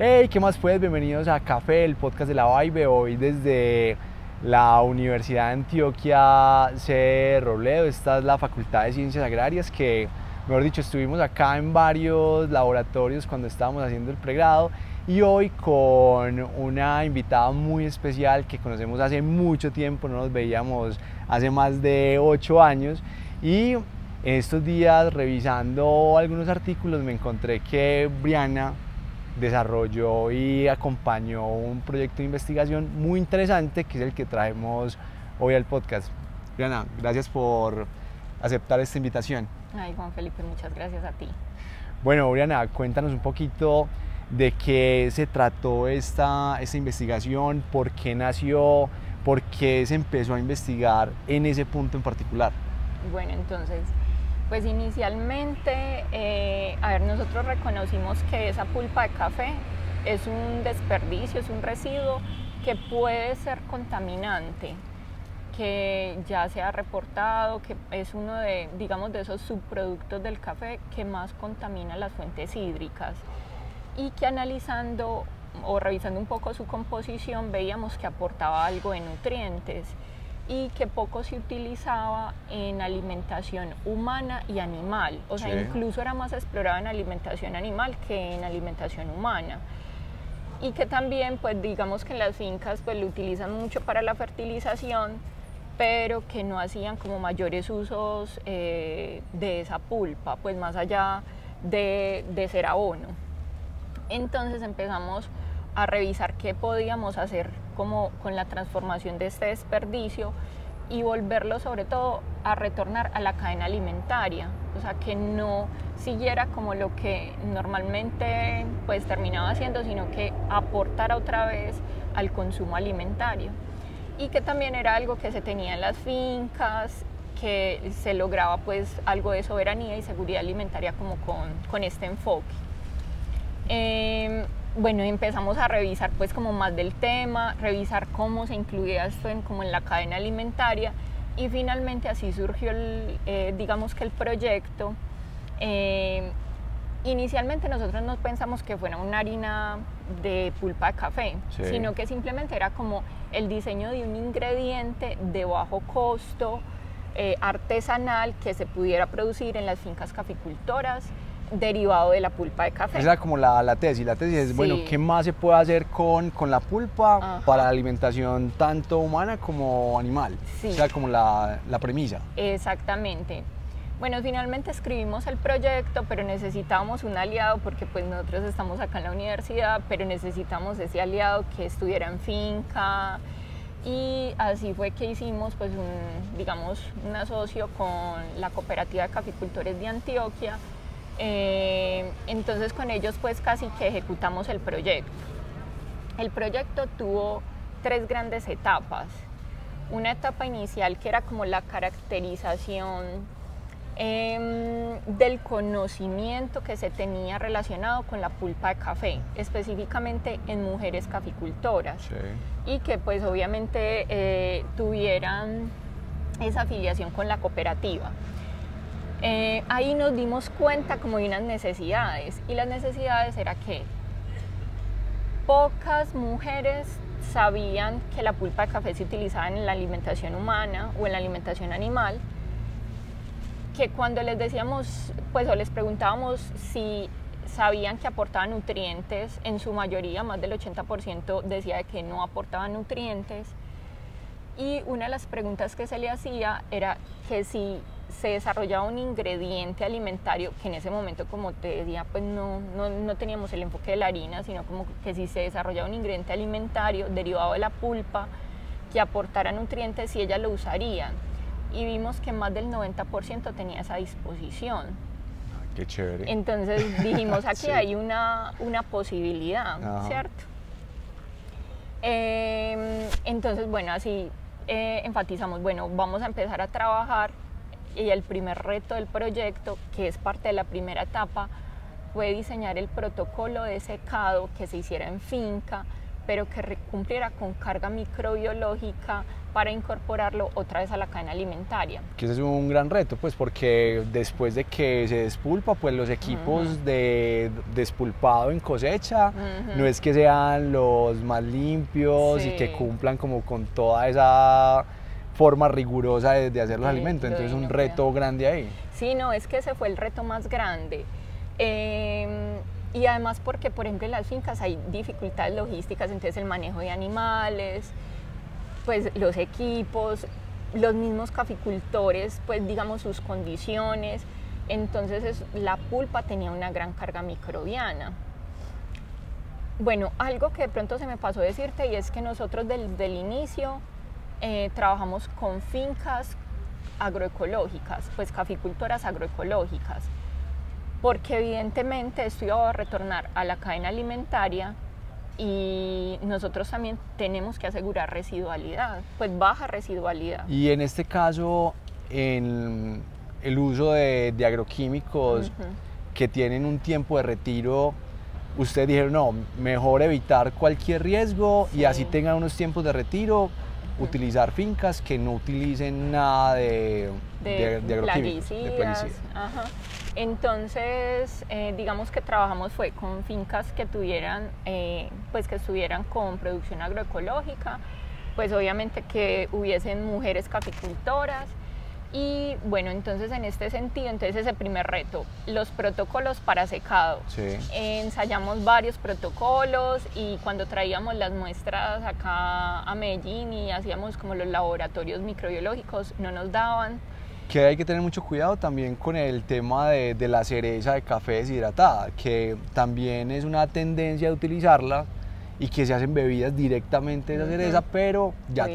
Hey, ¿qué más pues? Bienvenidos a Café, el podcast de la Vibe. Hoy desde la Universidad de Antioquia, sede Robledo. Esta es la Facultad de Ciencias Agrarias que, mejor dicho, estuvimos acá en varios laboratorios cuando estábamos haciendo el pregrado. Y hoy con una invitada muy especial que conocemos hace mucho tiempo, no nos veíamos hace más de 8 años. Y en estos días, revisando algunos artículos, me encontré que Briana desarrolló y acompañó un proyecto de investigación muy interesante que es el que traemos hoy al podcast. Briana, gracias por aceptar esta invitación. Ay, Juan Felipe, muchas gracias a ti. Bueno, Briana, cuéntanos un poquito de qué se trató esta investigación, por qué nació, por qué se empezó a investigar en ese punto en particular. Bueno, entonces, pues inicialmente, nosotros reconocimos que esa pulpa de café es un desperdicio, es un residuo que puede ser contaminante, que ya se ha reportado que es uno de, digamos, de esos subproductos del café que más contamina las fuentes hídricas y que analizando o revisando un poco su composición veíamos que aportaba algo de nutrientes y que poco se utilizaba en alimentación humana y animal, o sea, incluso era más explorado en alimentación animal que en alimentación humana. Y que también, pues digamos que en las fincas pues lo utilizan mucho para la fertilización, pero que no hacían como mayores usos de esa pulpa, pues más allá de ser abono. Entonces empezamos a revisar qué podíamos hacer como con la transformación de este desperdicio y volverlo sobre todo a retornar a la cadena alimentaria, o sea, que no siguiera como lo que normalmente pues terminaba haciendo, sino que aportara otra vez al consumo alimentario y que también era algo que se tenía en las fincas, que se lograba pues algo de soberanía y seguridad alimentaria como con este enfoque. Bueno, empezamos a revisar pues como más del tema, revisar cómo se incluía esto como en la cadena alimentaria y finalmente así surgió digamos que el proyecto. Inicialmente nosotros no pensamos que fuera una harina de pulpa de café, sino que simplemente era como el diseño de un ingrediente de bajo costo, artesanal, que se pudiera producir en las fincas caficultoras, derivado de la pulpa de café. Esa era como la tesis. La tesis es, sí, bueno, ¿qué más se puede hacer con la pulpa para la alimentación tanto humana como animal? Sí. Esa era como la premisa. Exactamente. Bueno, finalmente escribimos el proyecto, pero necesitábamos un aliado porque pues nosotros estamos acá en la universidad, pero necesitamos ese aliado que estuviera en finca y así fue que hicimos pues un asocio con la Cooperativa de Caficultores de Antioquia. Entonces con ellos pues casi que ejecutamos el proyecto. El proyecto tuvo 3 grandes etapas. Una etapa inicial que era como la caracterización del conocimiento que se tenía relacionado con la pulpa de café, específicamente en mujeres caficultoras, sí, y que pues obviamente tuvieran esa afiliación con la cooperativa. Ahí nos dimos cuenta como de unas necesidades y las necesidades era que pocas mujeres sabían que la pulpa de café se utilizaba en la alimentación humana o en la alimentación animal, que cuando les decíamos pues o les preguntábamos si sabían que aportaba nutrientes, en su mayoría, más del 80% decía que no aportaba nutrientes. Y una de las preguntas que se le hacía era que si se desarrollaba un ingrediente alimentario, que en ese momento, como te decía, pues no teníamos el enfoque de la harina, sino como que si se desarrollaba un ingrediente alimentario derivado de la pulpa que aportara nutrientes, si ellas lo usarían. Y vimos que más del 90% tenía esa disposición. Qué chévere. Entonces dijimos, aquí sí, hay una posibilidad, ajá, ¿cierto? Entonces, bueno, así enfatizamos, bueno, vamos a empezar a trabajar y el primer reto del proyecto, que es parte de la primera etapa, fue diseñar el protocolo de secado que se hiciera en finca pero que cumpliera con carga microbiológica para incorporarlo otra vez a la cadena alimentaria. Que ese es un gran reto, pues porque después de que se despulpa, pues los equipos de despulpado en cosecha no es que sean los más limpios y que cumplan como con toda esa forma rigurosa de hacer los alimentos, entonces es un reto grande ahí. Sí, no, es que ese fue el reto más grande. Y además porque, por ejemplo, en las fincas hay dificultades logísticas, entonces el manejo de animales, pues los equipos, los mismos caficultores, pues digamos sus condiciones, entonces la pulpa tenía una gran carga microbiana. Bueno, algo que de pronto se me pasó decirte y es que nosotros desde el inicio trabajamos con fincas agroecológicas, pues caficultoras agroecológicas, porque evidentemente esto iba a retornar a la cadena alimentaria y nosotros también tenemos que asegurar residualidad, pues baja residualidad. Y en este caso, en el uso de agroquímicos que tienen un tiempo de retiro, ustedes dijeron, no, mejor evitar cualquier riesgo y así tengan unos tiempos de retiro, utilizar fincas que no utilicen nada de agroquímicos, de plaguicidas. Entonces, digamos que trabajamos fue con fincas que tuvieran, pues que estuvieran con producción agroecológica, pues obviamente que hubiesen mujeres caficultoras. Y bueno, entonces en este sentido, entonces ese primer reto, los protocolos para secado. Ensayamos varios protocolos y cuando traíamos las muestras acá a Medellín y hacíamos como los laboratorios microbiológicos, no nos daban. Que hay que tener mucho cuidado también con el tema de la cereza de café deshidratada, que también es una tendencia de utilizarla y que se hacen bebidas directamente de esa cereza, pero ya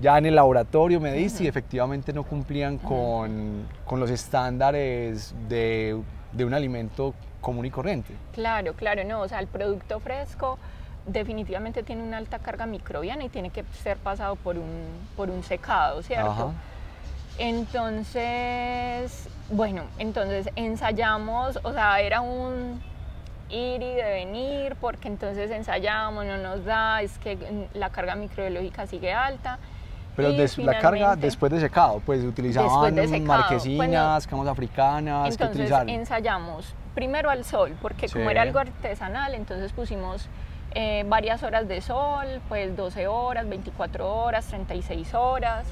ya en el laboratorio me diste y efectivamente no cumplían con los estándares de un alimento común y corriente. Claro, claro, no, o sea, el producto fresco definitivamente tiene una alta carga microbiana y tiene que ser pasado por un secado, ¿cierto? Entonces, bueno, entonces ensayamos, o sea, era un ir y devenir, porque entonces ensayamos, no nos da, es que la carga microbiológica sigue alta. Pero la carga después de secado, pues utilizaban marquesinas, camas africanas, ¿qué utilizaron? Entonces ensayamos primero al sol, porque como era algo artesanal, entonces pusimos varias horas de sol, pues 12 horas, 24 horas, 36 horas,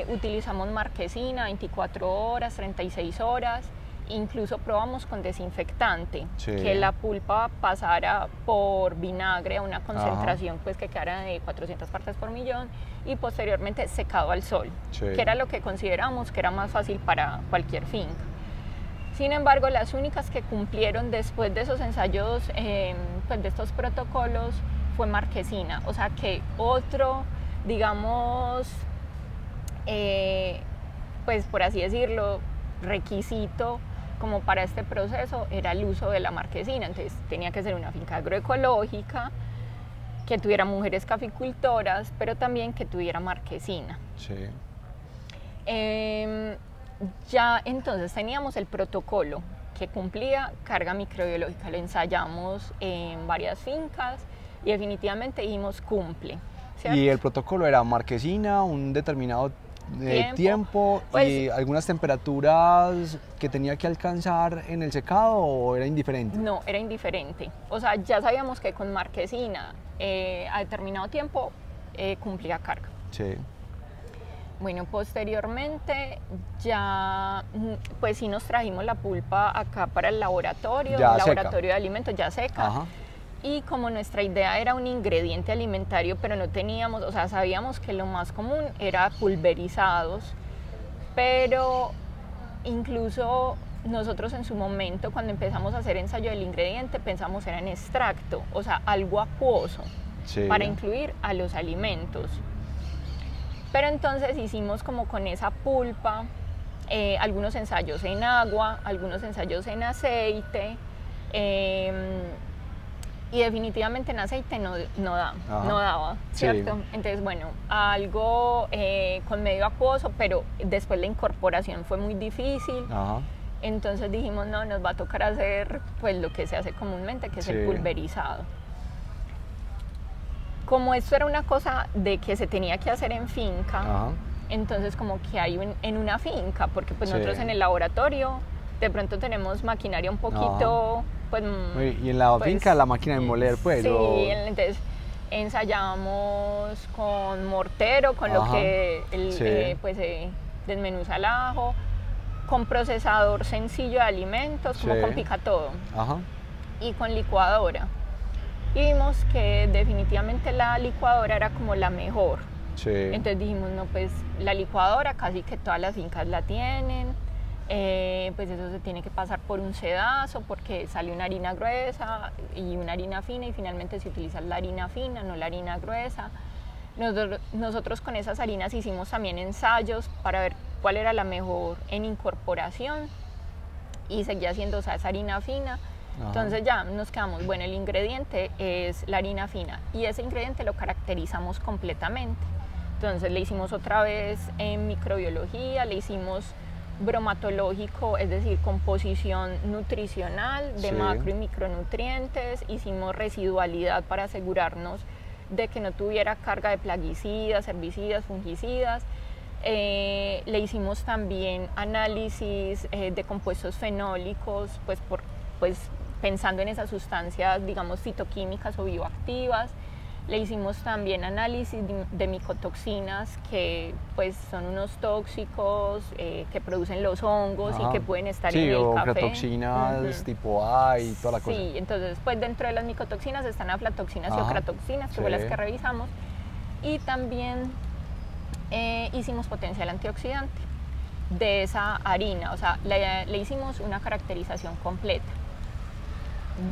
utilizamos marquesina, 24 horas, 36 horas, incluso probamos con desinfectante, que la pulpa pasara por vinagre a una concentración pues que quedara de 400 partes por millón y posteriormente secado al sol, que era lo que consideramos que era más fácil para cualquier finca. Sin embargo, las únicas que cumplieron después de esos ensayos, pues de estos protocolos, fue marquesina, o sea que otro, digamos, pues por así decirlo, requisito como para este proceso era el uso de la marquesina, entonces tenía que ser una finca agroecológica, que tuviera mujeres caficultoras, pero también que tuviera marquesina. Ya entonces teníamos el protocolo que cumplía carga microbiológica, lo ensayamos en varias fincas y definitivamente dijimos cumple, ¿cierto? Y el protocolo era marquesina, un determinado tiempo pues, y algunas temperaturas que tenía que alcanzar en el secado, ¿o era indiferente? No, era indiferente. O sea, ya sabíamos que con marquesina a determinado tiempo cumplía carga. Bueno, posteriormente ya pues sí nos trajimos la pulpa acá para el laboratorio, de alimentos ya seca. Y como nuestra idea era un ingrediente alimentario, pero no teníamos, o sea, sabíamos que lo más común era pulverizados, pero incluso nosotros en su momento, cuando empezamos a hacer ensayo del ingrediente, pensamos era en extracto, o sea, algo acuoso, para incluir a los alimentos. Pero entonces hicimos como con esa pulpa, algunos ensayos en agua, algunos ensayos en aceite, y definitivamente en aceite no daba, ¿cierto? Entonces, bueno, algo con medio acuoso, pero después la incorporación fue muy difícil. Entonces dijimos, no, nos va a tocar hacer pues lo que se hace comúnmente, que es el pulverizado. como esto era una cosa de que se tenía que hacer en finca, Ajá. entonces como que hay en una finca, porque pues Sí. nosotros en el laboratorio de pronto tenemos maquinaria un poquito, pues... Y en la pues, finca la máquina de moler, pues. Sí, o... entonces ensayamos con mortero, con lo Ajá. que Sí. pues desmenuza el ajo, con procesador sencillo de alimentos, como Sí. con picatodo, Ajá. y con licuadora. Y vimos que definitivamente la licuadora era como la mejor. Sí. Entonces dijimos, no, pues la licuadora casi que todas las fincas la tienen, pues eso se tiene que pasar por un sedazo porque sale una harina gruesa y una harina fina, y finalmente se utiliza la harina fina, no la harina gruesa. Nosotros con esas harinas hicimos también ensayos para ver cuál era la mejor en incorporación, y seguía siendo, o sea, esa harina fina. Ajá. Entonces ya nos quedamos, bueno, el ingrediente es la harina fina, y ese ingrediente lo caracterizamos completamente. Entonces le hicimos otra vez en microbiología, le hicimos bromatológico, es decir, composición nutricional de Sí. macro y micronutrientes, hicimos residualidad para asegurarnos de que no tuviera carga de plaguicidas, herbicidas, fungicidas. Le hicimos también análisis de compuestos fenólicos, pues pensando en esas sustancias, digamos, fitoquímicas o bioactivas. Le hicimos también análisis de micotoxinas, que pues son unos tóxicos que producen los hongos. Ajá. Y que pueden estar en el café. Sí, toxinas tipo A y toda la cosa. Sí, entonces pues dentro de las micotoxinas están aflatoxinas. Ajá. Y ocratoxinas, que Sí. fue las que revisamos. Y también hicimos potencial antioxidante de esa harina, o sea, le hicimos una caracterización completa.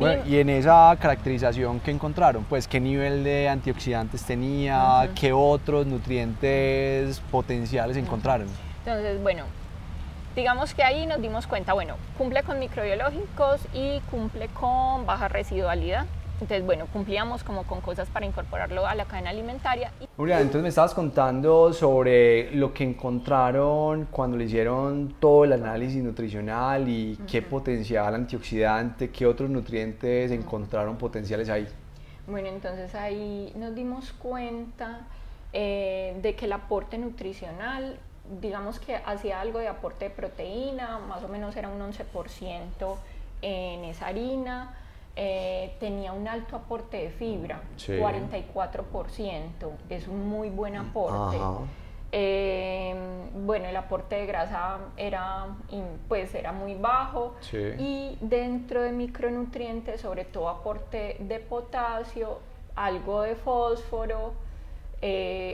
Bueno, y en esa caracterización, ¿qué encontraron? Pues, ¿qué nivel de antioxidantes tenía? ¿Qué otros nutrientes potenciales encontraron? Entonces, bueno, digamos que ahí nos dimos cuenta, bueno, cumple con microbiológicos y cumple con baja residualidad. Entonces, bueno, cumplíamos como con cosas para incorporarlo a la cadena alimentaria. Julián, entonces me estabas contando sobre lo que encontraron cuando le hicieron todo el análisis nutricional y qué potencial antioxidante, qué otros nutrientes encontraron potenciales ahí. Bueno, entonces ahí nos dimos cuenta de que el aporte nutricional, digamos que hacía algo de aporte de proteína, más o menos era un 11% en esa harina. Tenía un alto aporte de fibra, sí. 44%, es un muy buen aporte. Bueno, el aporte de grasa era muy bajo, sí. Y dentro de micronutrientes, sobre todo aporte de potasio, algo de fósforo,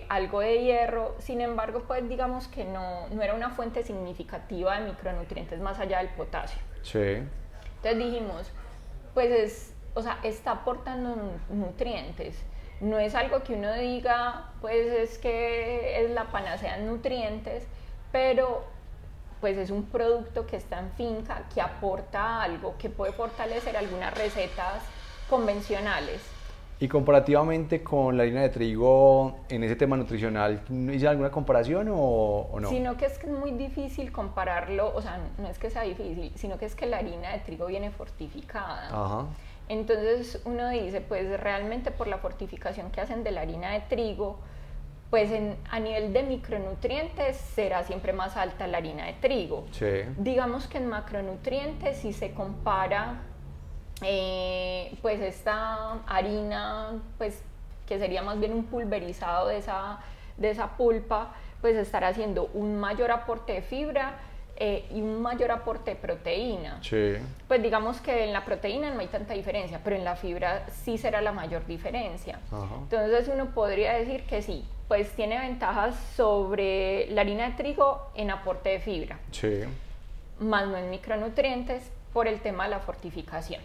algo de hierro. Sin embargo, pues digamos que no era una fuente significativa de micronutrientes más allá del potasio. Sí. Entonces dijimos, pues está aportando nutrientes. No es algo que uno diga, pues es que es la panacea en nutrientes, pero pues es un producto que está en finca, que aporta algo, que puede fortalecer algunas recetas convencionales. Y comparativamente con la harina de trigo, en ese tema nutricional, ¿hice alguna comparación o no? Sino que es que es muy difícil compararlo, o sea, no es que sea difícil, sino que es que la harina de trigo viene fortificada. Ajá. Entonces uno dice, pues realmente por la fortificación que hacen de la harina de trigo, pues a nivel de micronutrientes será siempre más alta la harina de trigo. Sí. Digamos que en macronutrientes, si se compara pues esta harina, pues que sería más bien un pulverizado de esa pulpa, pues estará haciendo un mayor aporte de fibra y un mayor aporte de proteína. Sí. Pues digamos que en la proteína no hay tanta diferencia, pero en la fibra sí será la mayor diferencia. Ajá. Entonces uno podría decir que sí, pues tiene ventajas sobre la harina de trigo en aporte de fibra, sí. Más no en micronutrientes por el tema de la fortificación.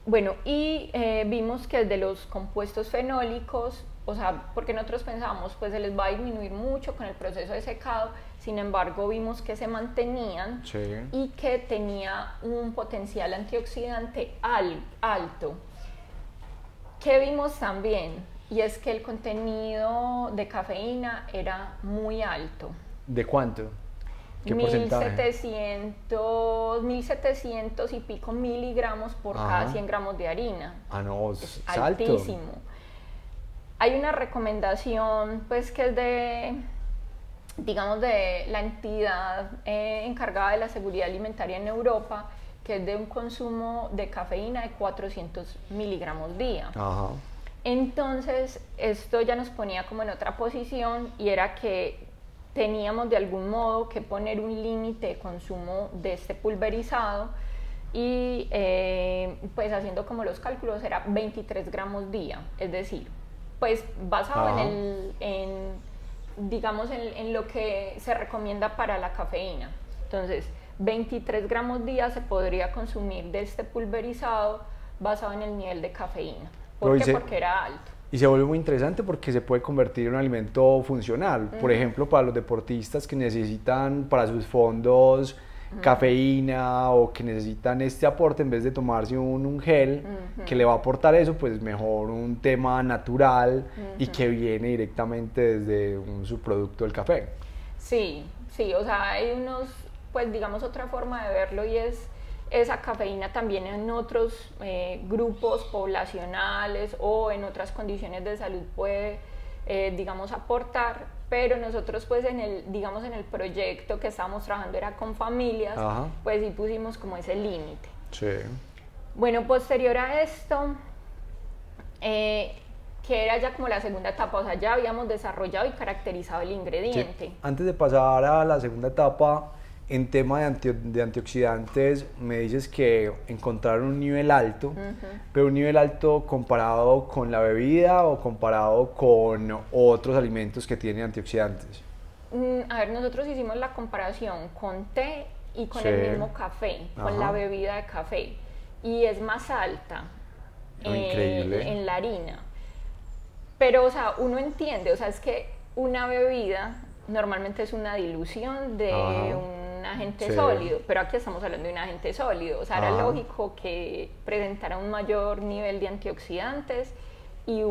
Bueno, y vimos que de los compuestos fenólicos, o sea, porque nosotros pensábamos, pues se les va a disminuir mucho con el proceso de secado, sin embargo vimos que se mantenían, sí. Y que tenía un potencial antioxidante alto. ¿Qué vimos también? Y es que el contenido de cafeína era muy alto. ¿De cuánto? ¿Qué porcentaje? 1700 y pico miligramos por cada 100 gramos de harina. Ah, no, es alto. altísimo. Hay una recomendación, pues, que es de, digamos, de la entidad encargada de la seguridad alimentaria en Europa, que es de un consumo de cafeína de 400 miligramos día. Ajá. Entonces, esto ya nos ponía como en otra posición, y era que teníamos de algún modo que poner un límite de consumo de este pulverizado, y pues haciendo como los cálculos era 23 gramos día, es decir, pues basado digamos en lo que se recomienda para la cafeína. Entonces 23 gramos día se podría consumir de este pulverizado basado en el nivel de cafeína. ¿Por qué? Porque era alto. Y se vuelve muy interesante porque se puede convertir en un alimento funcional. Por ejemplo, para los deportistas que necesitan para sus fondos cafeína, o que necesitan este aporte, en vez de tomarse un gel que le va a aportar eso, pues mejor un tema natural y que viene directamente desde un subproducto del café. Sí, sí, o sea, hay unos, pues digamos, otra forma de verlo, y es esa cafeína también en otros grupos poblacionales o en otras condiciones de salud puede, digamos, aportar, pero nosotros pues digamos en el proyecto que estábamos trabajando era con familias, pues sí pusimos como ese límite. Sí. Bueno, posterior a esto, que era ya como la segunda etapa, o sea, ya habíamos desarrollado y caracterizado el ingrediente. Sí. Antes de pasar a la segunda etapa, en tema de antioxidantes, me dices que encontraron un nivel alto, pero un nivel alto comparado con la bebida o comparado con otros alimentos que tienen antioxidantes. A ver, nosotros hicimos la comparación con té y con el mismo café, con la bebida de café, y es más alta en la harina. Pero, o sea, uno entiende, o sea, es que una bebida normalmente es una dilución de un agente sólido, pero aquí estamos hablando de un agente sólido, o sea, era lógico que presentara un mayor nivel de antioxidantes y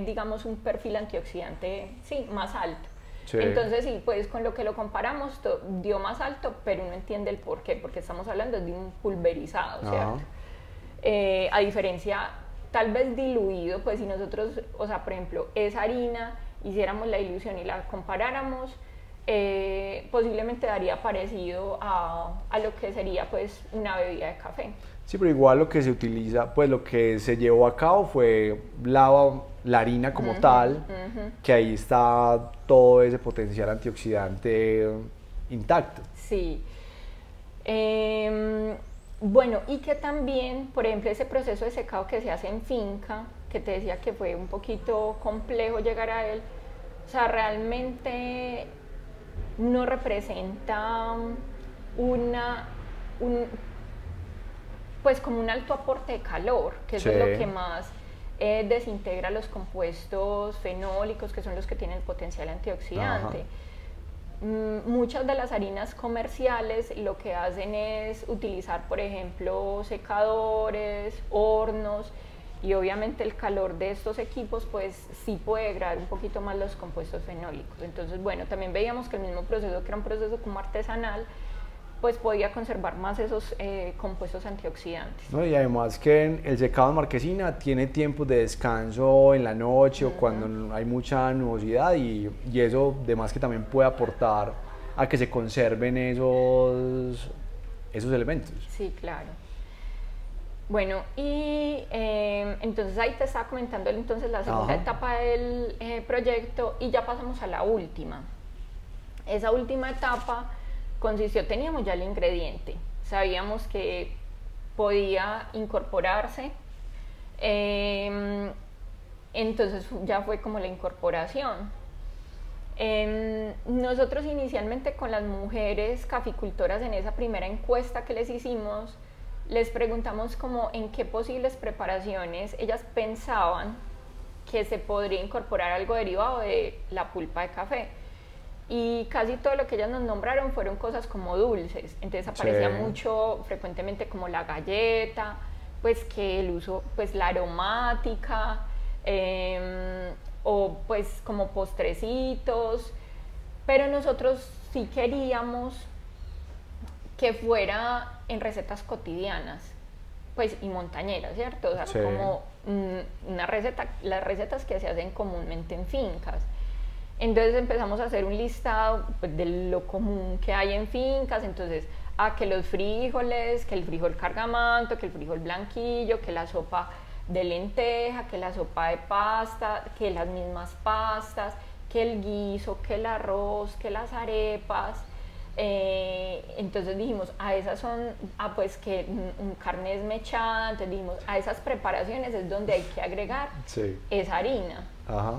digamos, un perfil antioxidante, sí, más alto. Sí. Entonces, sí, pues con lo que lo comparamos dio más alto, pero uno entiende el por qué, porque estamos hablando de un pulverizado, ¿cierto? A diferencia, tal vez diluido, pues si nosotros, o sea, por ejemplo, esa harina, hiciéramos la dilución y la comparáramos, posiblemente daría parecido a lo que sería pues una bebida de café. Sí, pero igual lo que se utiliza, pues lo que se llevó a cabo fue la harina como tal, que ahí está todo ese potencial antioxidante intacto. Sí. Bueno, y que también, por ejemplo, ese proceso de secado que se hace en finca, que te decía que fue un poquito complejo llegar a él, o sea, realmente no representa pues como un alto aporte de calor, que eso es lo que más desintegra los compuestos fenólicos, que son los que tienen el potencial antioxidante. Muchas de las harinas comerciales lo que hacen es utilizar, por ejemplo, secadores, hornos, y obviamente el calor de estos equipos pues sí puede degradar un poquito más los compuestos fenólicos. Entonces, bueno, también veíamos que el mismo proceso, que era un proceso como artesanal, pues podía conservar más esos compuestos antioxidantes. No, y además que el secado en marquesina tiene tiempos de descanso en la noche o cuando hay mucha nubosidad, y eso además que también puede aportar a que se conserven esos elementos. Sí, claro. Bueno, y entonces ahí te estaba comentando entonces la segunda etapa del proyecto, y ya pasamos a la última. Esa última etapa consistió, teníamos ya el ingrediente, sabíamos que podía incorporarse, entonces ya fue como la incorporación. Nosotros inicialmente con las mujeres caficultoras, en esa primera encuesta que les hicimos, les preguntamos como en qué posibles preparaciones ellas pensaban que se podría incorporar algo derivado de la pulpa de café. Y casi todo lo que ellas nos nombraron fueron cosas como dulces. Entonces aparecía mucho, frecuentemente, como la galleta, pues que el uso, pues la aromática, o pues como postrecitos. pero nosotros sí queríamos que fuera en recetas cotidianas, pues, y montañeras, ¿cierto? O sea, Sí. como una receta, las recetas que se hacen comúnmente en fincas. Entonces empezamos a hacer un listado, pues, de lo común que hay en fincas. Entonces, que los frijoles, que el frijol cargamanto, que el frijol blanquillo, que la sopa de lenteja, que la sopa de pasta, que las mismas pastas, que el guiso, que el arroz, que las arepas. Entonces dijimos, a esas son, pues que carne desmechada. Entonces dijimos, a esas preparaciones es donde hay que agregar Sí. esa harina. Ajá.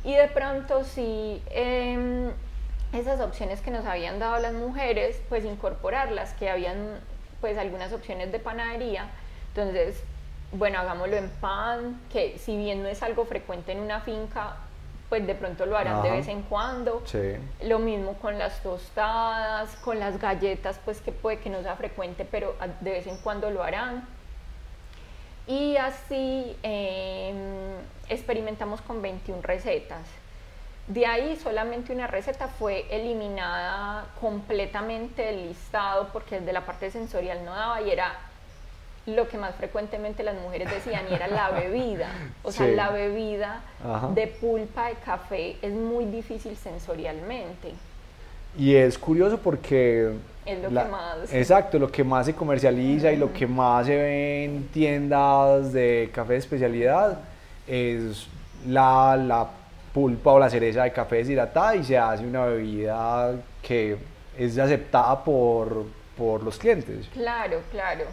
Y de pronto sí, esas opciones que nos habían dado las mujeres, pues incorporarlas, que habían pues algunas opciones de panadería. Entonces, bueno, hagámoslo en pan, que si bien no es algo frecuente en una finca, pues de pronto lo harán de Ajá. vez en cuando. Sí. Lo mismo con las tostadas, con las galletas, pues que puede que no sea frecuente, pero de vez en cuando lo harán. Y así experimentamos con 21 recetas. De ahí solamente una receta fue eliminada completamente del listado porque de la parte sensorial no daba, y era lo que más frecuentemente las mujeres decían, y era la bebida. O sea, Sí. la bebida Ajá. de pulpa de café es muy difícil sensorialmente. Y es curioso porque... Es lo que más... Exacto, lo que más se comercializa y lo que más se ve en tiendas de café de especialidad es la pulpa o la cereza de café deshidratada, y se hace una bebida que es aceptada por los clientes. Claro, claro.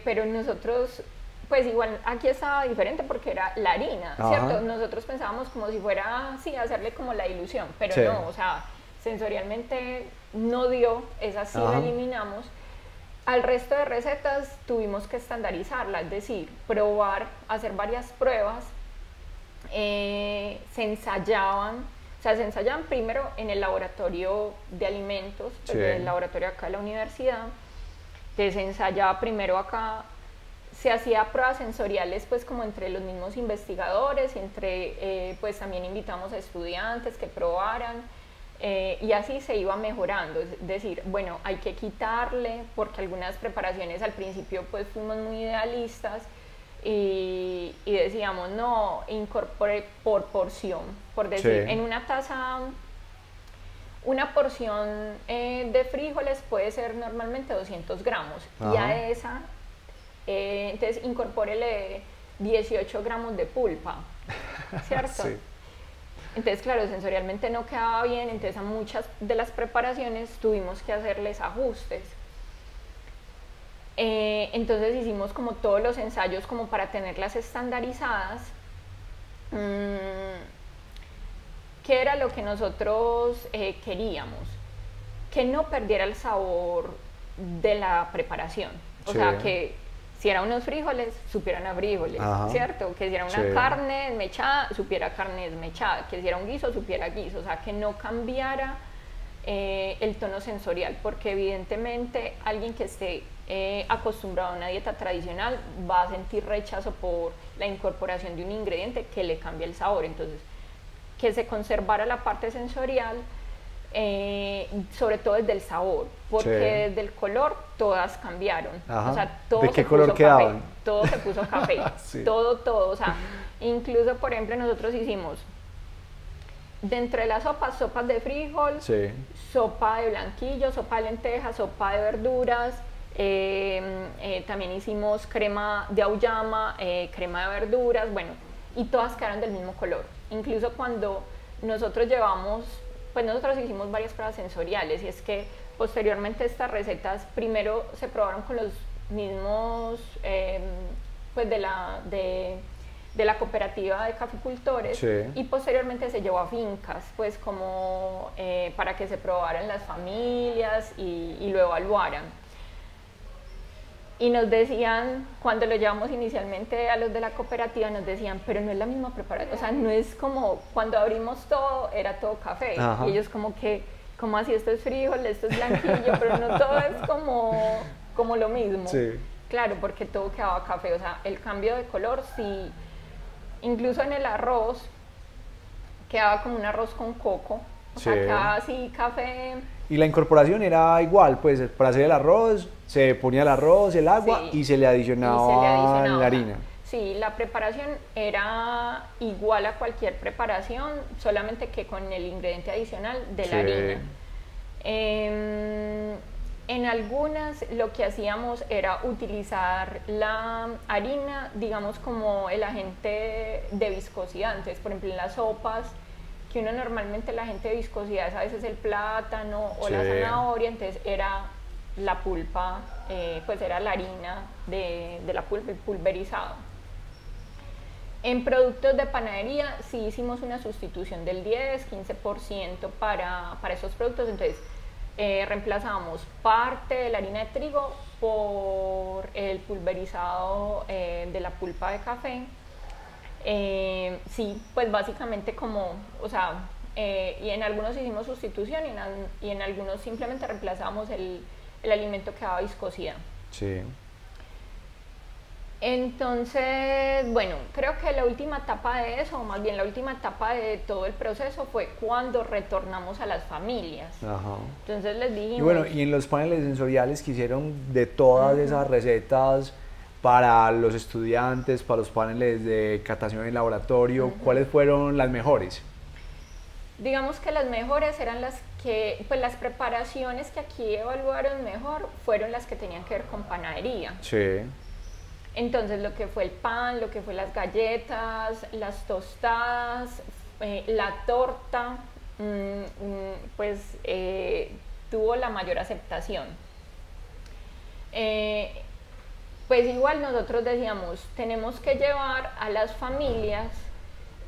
Pero nosotros, pues igual aquí estaba diferente porque era la harina, Ajá. ¿cierto? Nosotros pensábamos como si fuera, sí, hacerle como la ilusión, pero Sí. no, o sea, sensorialmente no dio, esa sí la Ajá. eliminamos. Al resto de recetas tuvimos que estandarizarla, es decir, probar, hacer varias pruebas. Se ensayaban, o sea, se ensayaban primero en el laboratorio de alimentos, pues, Sí. del laboratorio acá de la universidad. Entonces se ensayaba primero acá, se hacía pruebas sensoriales pues como entre los mismos investigadores, y entre, pues también invitamos a estudiantes que probaran, y así se iba mejorando. Es decir, bueno, hay que quitarle, porque algunas preparaciones al principio pues fuimos muy idealistas, y decíamos, no, incorpore por porción, por decir, Sí. en una taza, una porción de frijoles puede ser normalmente 200 gramos, y Ajá. a esa, entonces incorpórele 18 gramos de pulpa, ¿cierto? Sí. Entonces, claro, sensorialmente no quedaba bien, entonces a muchas de las preparaciones tuvimos que hacerles ajustes. Entonces hicimos como todos los ensayos como para tenerlas estandarizadas. ¿Qué era lo que nosotros queríamos? Que no perdiera el sabor de la preparación. O Sí. sea, que si eran unos frijoles, supieran a frijoles, Ajá. ¿cierto? Que si era una Sí. carne desmechada, supiera a carne desmechada. Que si era un guiso, supiera a guiso. O sea, que no cambiara el tono sensorial, porque evidentemente alguien que esté acostumbrado a una dieta tradicional va a sentir rechazo por la incorporación de un ingrediente que le cambia el sabor. Entonces, que se conservara la parte sensorial, sobre todo desde el sabor, porque Sí. desde el color todas cambiaron. Ajá. O sea, todo ¿De se qué color puso quedaban? café, todo se puso café, Sí. todo, o sea, incluso por ejemplo nosotros hicimos dentro de las sopas, sopas de frijol, Sí. sopa de blanquillo, sopa de lentejas, sopa de verduras, también hicimos crema de auyama, crema de verduras, bueno, y todas quedaron del mismo color. Incluso cuando nosotros llevamos, pues nosotros hicimos varias pruebas sensoriales, y es que posteriormente estas recetas primero se probaron con los mismos, pues de la cooperativa de caficultores, Sí. y posteriormente se llevó a fincas, pues como para que se probaran las familias y lo evaluaran. Y nos decían, cuando lo llevamos inicialmente a los de la cooperativa, nos decían, pero no es la misma preparación, o sea, no es como cuando abrimos todo, era todo café. Ajá. Y ellos como que, como así, esto es frijol, esto es blanquillo, pero no todo es como lo mismo. Sí. Claro, porque todo quedaba café, o sea, el cambio de color sí, incluso en el arroz, quedaba como un arroz con coco, O Sí. sea, casi café. Y la incorporación era igual, pues para hacer el arroz se ponía el arroz, el agua Sí, y se le y se le adicionaba adicionaba. la harina. Sí, la preparación era igual a cualquier preparación, solamente que con el ingrediente adicional de la Sí. harina. En algunas lo que hacíamos era utilizar la harina, digamos, como el agente de viscosidad. Entonces, por ejemplo, en las sopas, que uno normalmente el agente de viscosidad es a veces el plátano o la Sí. zanahoria, entonces era la pulpa, pues era la harina de la pulpa, el pulverizado. En productos de panadería sí hicimos una sustitución del 10-15% para esos productos, entonces reemplazamos parte de la harina de trigo por el pulverizado de la pulpa de café. Sí, pues básicamente como, o sea, y en algunos hicimos sustitución y en algunos simplemente reemplazamos el alimento que daba viscosidad. Sí. Entonces, bueno, creo que la última etapa de eso, o más bien la última etapa de todo el proceso fue cuando retornamos a las familias. Ajá. Entonces les dijimos... Y bueno, y en los paneles sensoriales que hicieron de todas esas recetas para los estudiantes, para los paneles de catación en laboratorio, ¿cuáles fueron las mejores? Digamos que las mejores eran las que, pues las preparaciones que aquí evaluaron mejor fueron las que tenían que ver con panadería. Sí. Entonces lo que fue el pan, lo que fue las galletas, las tostadas, la torta, pues tuvo la mayor aceptación. Pues igual nosotros decíamos, tenemos que llevar a las familias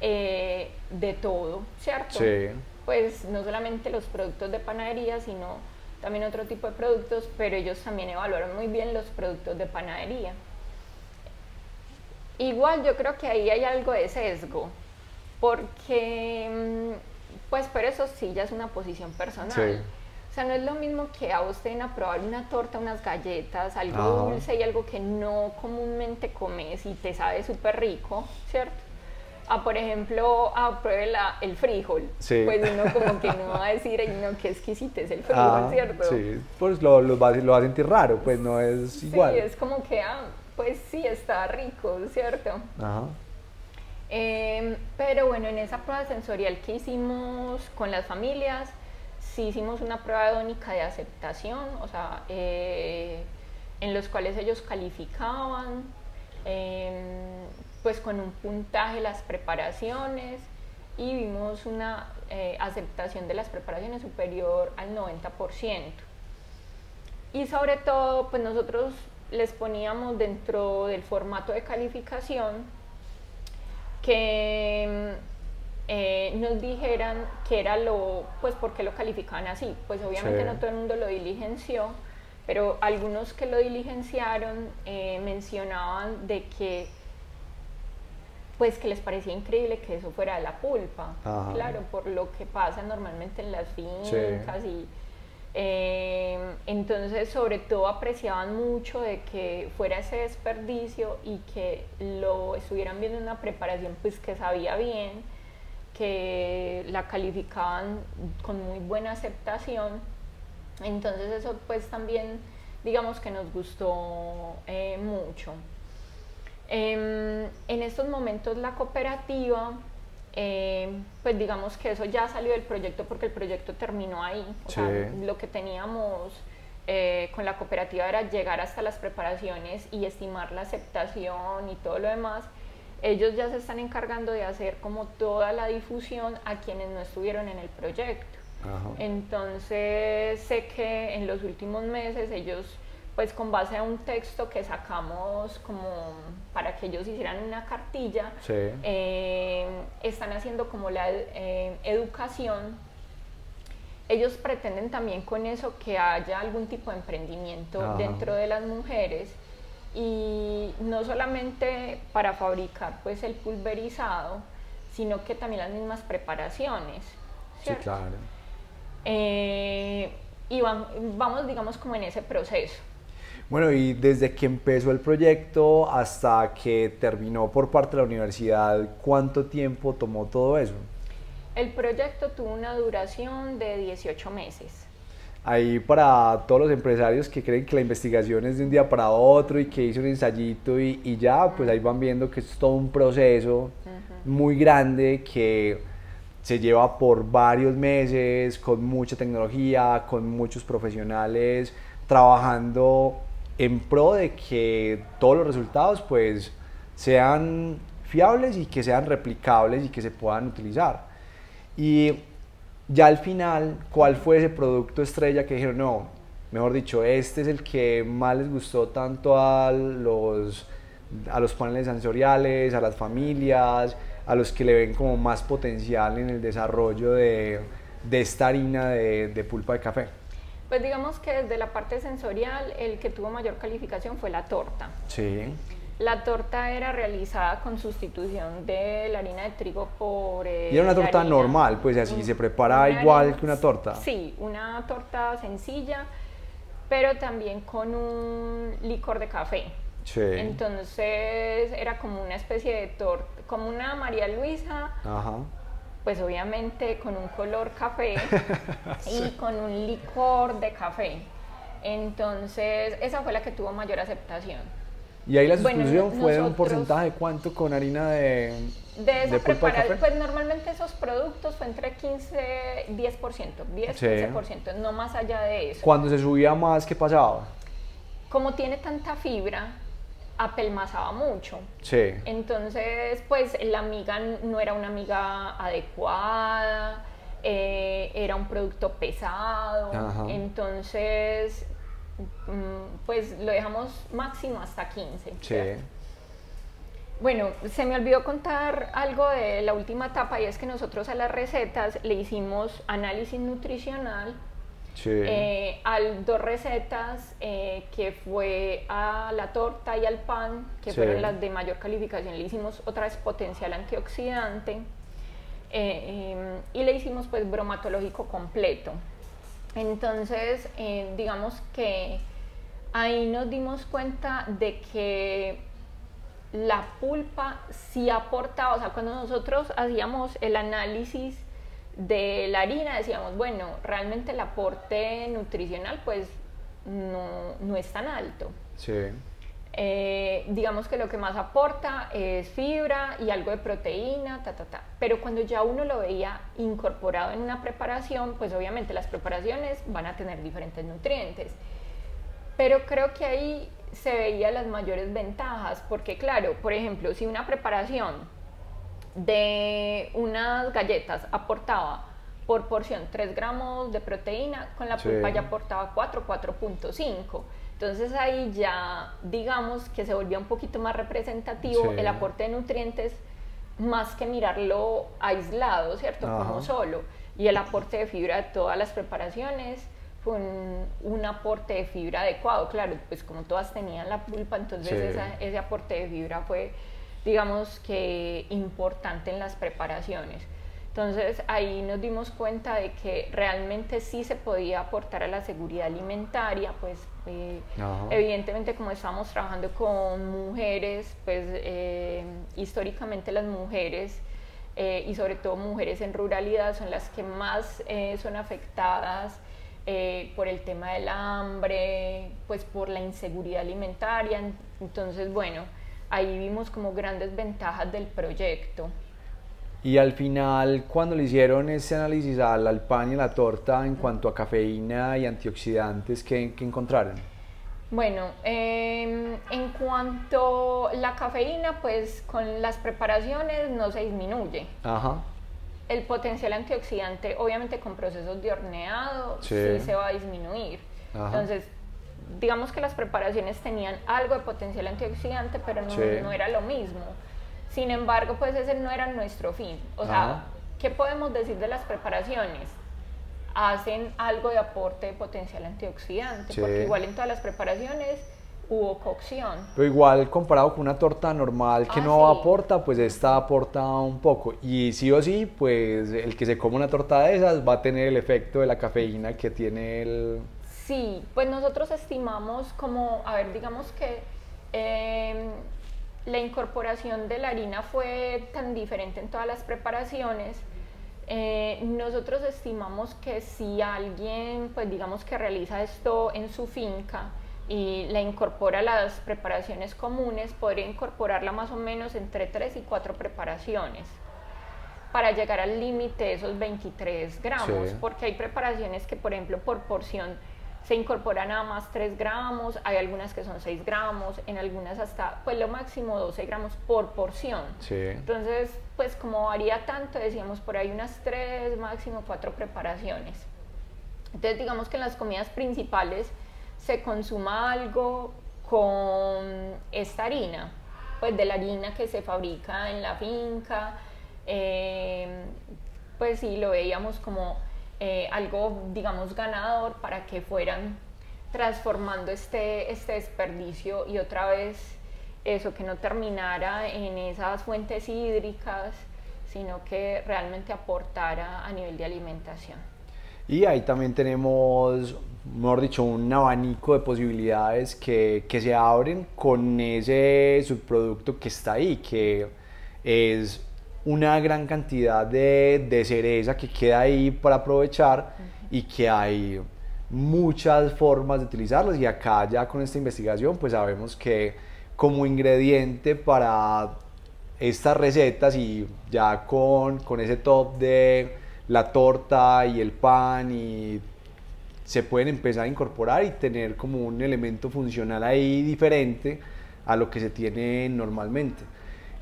de todo, ¿cierto? Sí. Pues no solamente los productos de panadería, sino también otro tipo de productos, pero ellos también evaluaron muy bien los productos de panadería. Igual yo creo que ahí hay algo de sesgo, porque pues pero eso sí ya es una posición personal. Sí. O sea, no es lo mismo que a vos te den a probar una torta, unas galletas, algo Ajá. dulce y algo que no comúnmente comes y te sabe súper rico, ¿cierto? A, por ejemplo, a pruebe el frijol. Sí. Pues uno como que no va a decir, ay no, qué exquisito es el frijol, ¿cierto? Sí, pues lo va a sentir raro, pues no es igual. Sí, es como que, pues sí, está rico, ¿cierto? Ajá. Pero bueno, en esa prueba sensorial que hicimos con las familias, sí hicimos una prueba hedónica de aceptación, o sea, en los cuales ellos calificaban, pues con un puntaje las preparaciones y vimos una aceptación de las preparaciones superior al 90%. Y sobre todo, pues nosotros les poníamos dentro del formato de calificación que nos dijeran que era pues por qué lo calificaban así. Pues obviamente Sí. no todo el mundo lo diligenció, pero algunos que lo diligenciaron mencionaban de que pues que les parecía increíble que eso fuera de la pulpa. Ajá. Claro, por lo que pasa normalmente en las fincas y entonces sobre todo apreciaban mucho de que fuera ese desperdicio y que lo estuvieran viendo en una preparación pues que sabía bien, que la calificaban con muy buena aceptación. Entonces eso pues también digamos que nos gustó mucho. En estos momentos la cooperativa pues digamos que eso ya salió del proyecto porque el proyecto terminó ahí. O Sí. sea, lo que teníamos con la cooperativa era llegar hasta las preparaciones y estimar la aceptación y todo lo demás. Ellos ya se están encargando de hacer como toda la difusión a quienes no estuvieron en el proyecto. Ajá. Entonces sé que en los últimos meses ellos, pues con base a un texto que sacamos como para que ellos hicieran una cartilla, Sí. están haciendo como la educación. Ellos pretenden también con eso que haya algún tipo de emprendimiento Ajá. dentro de las mujeres y no solamente para fabricar pues el pulverizado, sino que también las mismas preparaciones, ¿cierto? Sí, claro. Y vamos digamos como en ese proceso. Bueno, y desde que empezó el proyecto hasta que terminó por parte de la universidad, ¿cuánto tiempo tomó todo eso? El proyecto tuvo una duración de 18 meses. Ahí para todos los empresarios que creen que la investigación es de un día para otro y que hice un ensayito y ya, pues ahí van viendo que es todo un proceso muy grande que se lleva por varios meses, con mucha tecnología, con muchos profesionales trabajando en pro de que todos los resultados pues sean fiables y que sean replicables y que se puedan utilizar. Y ya al final, ¿cuál fue ese producto estrella que dijeron, no, mejor dicho, este es el que más les gustó tanto a los paneles sensoriales, a las familias, a los que le ven como más potencial en el desarrollo de esta harina de pulpa de café? Pues digamos que desde la parte sensorial, el que tuvo mayor calificación fue la torta. Sí. La torta era realizada con sustitución de la harina de trigo por y era una torta normal, pues así se prepara igual que una torta. Sí, una torta sencilla, pero también con un licor de café. Sí. Entonces era como una especie de torta, como una María Luisa, Ajá. pues obviamente con un color café y con un licor de café. Entonces esa fue la que tuvo mayor aceptación. Y ahí la sustitución fue de un porcentaje de cuánto con harina de pulpa de café. Pues normalmente esos productos fue entre 10%, no más allá de eso. Cuando se subía más, ¿qué pasaba? Como tiene tanta fibra, apelmazaba mucho. Sí. Entonces, pues la miga no era una miga adecuada, era un producto pesado. Ajá. Entonces, pues lo dejamos máximo hasta 15. Sí. ¿Cierto? Bueno, se me olvidó contar algo de la última etapa, y es que nosotros a las recetas le hicimos análisis nutricional. Sí. A 2 recetas, que fue a la torta y al pan, que sí, fueron las de mayor calificación, le hicimos otra vez potencial antioxidante, y le hicimos pues bromatológico completo. Entonces, digamos que ahí nos dimos cuenta de que la pulpa sí aportaba, o sea, cuando nosotros hacíamos el análisis de la harina decíamos, bueno, realmente el aporte nutricional pues no es tan alto. Sí. Digamos que lo que más aporta es fibra y algo de proteína, pero cuando ya uno lo veía incorporado en una preparación, pues obviamente las preparaciones van a tener diferentes nutrientes, pero creo que ahí se veían las mayores ventajas, porque claro, por ejemplo, si una preparación de unas galletas aportaba por porción 3 gramos de proteína, con la pulpa ya aportaba 4.5. Entonces ahí ya digamos que se volvía un poquito más representativo el aporte de nutrientes, más que mirarlo aislado, ¿cierto? Ajá. Como solo. Y el aporte de fibra de todas las preparaciones fue un aporte de fibra adecuado. Claro, pues como todas tenían la pulpa, entonces ese aporte de fibra fue, digamos que importante en las preparaciones. Entonces ahí nos dimos cuenta de que realmente sí se podía aportar a la seguridad alimentaria, pues evidentemente como estábamos trabajando con mujeres, pues históricamente las mujeres y sobre todo mujeres en ruralidad son las que más son afectadas por el tema del hambre, pues por la inseguridad alimentaria. Entonces bueno, ahí vimos como grandes ventajas del proyecto. Y al final, cuando le hicieron ese análisis al pan y a la torta en cuanto a cafeína y antioxidantes, ¿qué encontraron? Bueno, en cuanto a la cafeína, pues con las preparaciones no se disminuye. Ajá. El potencial antioxidante, obviamente con procesos de horneado, sí se va a disminuir. Ajá. Entonces, digamos que las preparaciones tenían algo de potencial antioxidante, pero no era lo mismo. Sin embargo, pues ese no era nuestro fin. O sea, ¿qué podemos decir de las preparaciones? Hacen algo de aporte de potencial antioxidante, porque igual en todas las preparaciones hubo cocción. Pero igual comparado con una torta normal que no aporta, pues esta aporta un poco. Y sí o sí, pues el que se come una torta de esas va a tener el efecto de la cafeína que tiene el... Sí, pues nosotros estimamos como, a ver, digamos que la incorporación de la harina fue tan diferente en todas las preparaciones Nosotros estimamos que si alguien, pues digamos que realiza esto en su finca y la incorpora a las preparaciones comunes, podría incorporarla más o menos entre 3 y 4 preparaciones para llegar al límite de esos 23 gramos, Sí. porque hay preparaciones que, por ejemplo, por porción se incorporan nada más 3 gramos, hay algunas que son 6 gramos, en algunas hasta, pues lo máximo 12 gramos por porción. Sí. Entonces, pues como varía tanto, decíamos por ahí unas 3, máximo 4 preparaciones. Entonces, digamos que en las comidas principales se consuma algo con esta harina, pues de la harina que se fabrica en la finca, pues sí, lo veíamos como algo, digamos, ganador para que fueran transformando este desperdicio y otra vez eso, que no terminara en esas fuentes hídricas, sino que realmente aportara a nivel de alimentación. Y ahí también tenemos, mejor dicho, un abanico de posibilidades que se abren con ese subproducto que está ahí, que es una gran cantidad de cereza que queda ahí para aprovechar y que hay muchas formas de utilizarlas, y acá ya con esta investigación pues sabemos que como ingrediente para estas recetas, y ya con ese top de la torta y el pan, y se pueden empezar a incorporar y tener como un elemento funcional ahí diferente a lo que se tiene normalmente.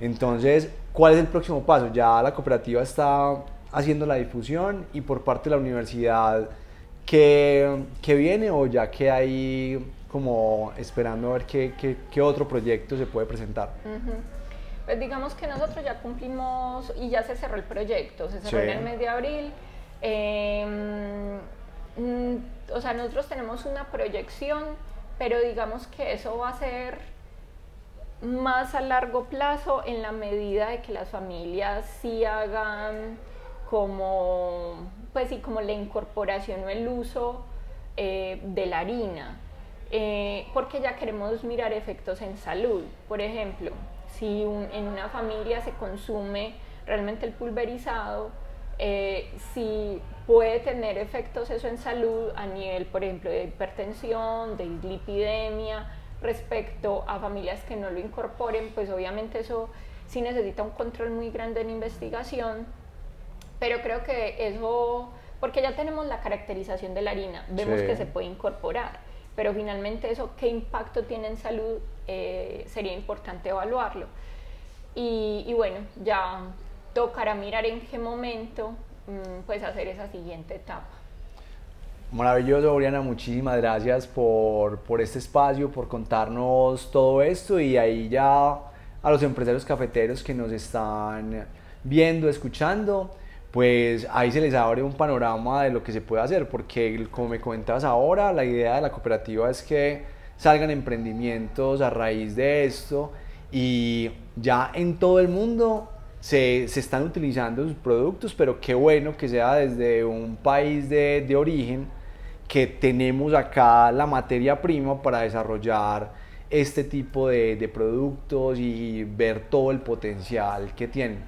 Entonces, ¿cuál es el próximo paso? Ya la cooperativa está haciendo la difusión, y por parte de la universidad, ¿qué viene, o ya que hay como esperando a ver qué otro proyecto se puede presentar? Pues digamos que nosotros ya cumplimos y ya se cerró el proyecto, se cerró Sí. en el mes de abril. O sea, nosotros tenemos una proyección, pero digamos que eso va a ser más a largo plazo en la medida de que las familias sí hagan como, pues sí, como la incorporación o el uso de la harina, porque ya queremos mirar efectos en salud. Por ejemplo, si en una familia se consume realmente el pulverizado, si puede tener efectos eso en salud a nivel, por ejemplo, de hipertensión, de dislipidemia, respecto a familias que no lo incorporen, pues obviamente eso sí necesita un control muy grande en investigación, pero creo que eso, porque ya tenemos la caracterización de la harina, vemos Sí. que se puede incorporar, pero finalmente eso, ¿qué impacto tiene en salud? Sería importante evaluarlo. Y bueno, ya tocará mirar en qué momento pues hacer esa siguiente etapa. Maravilloso, Oriana, muchísimas gracias por este espacio, por contarnos todo esto, y ahí ya a los empresarios cafeteros que nos están viendo, escuchando, pues ahí se les abre un panorama de lo que se puede hacer, porque como me comentabas ahora, la idea de la cooperativa es que salgan emprendimientos a raíz de esto, y ya en todo el mundo se están utilizando sus productos, pero qué bueno que sea desde un país de origen, que tenemos acá la materia prima para desarrollar este tipo de productos y ver todo el potencial que tienen.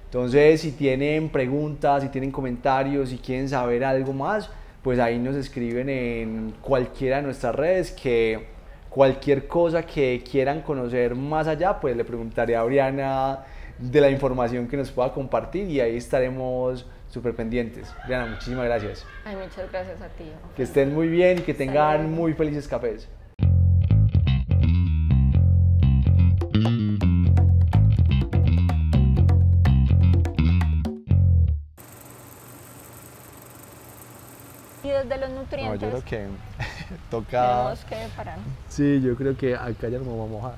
Entonces, si tienen preguntas, si tienen comentarios, si quieren saber algo más, pues ahí nos escriben en cualquiera de nuestras redes, que cualquier cosa que quieran conocer más allá, pues le preguntaré a Oriana de la información que nos pueda compartir, y ahí estaremos súper pendientes. Oriana, muchísimas gracias. Ay, muchas gracias a ti. Que estén muy bien y que tengan Saludos. muy felices cafés. Y desde los No, nutrientes yo creo que toca... tenemos que parar. Sí, yo creo que acá ya nos vamos a mojar.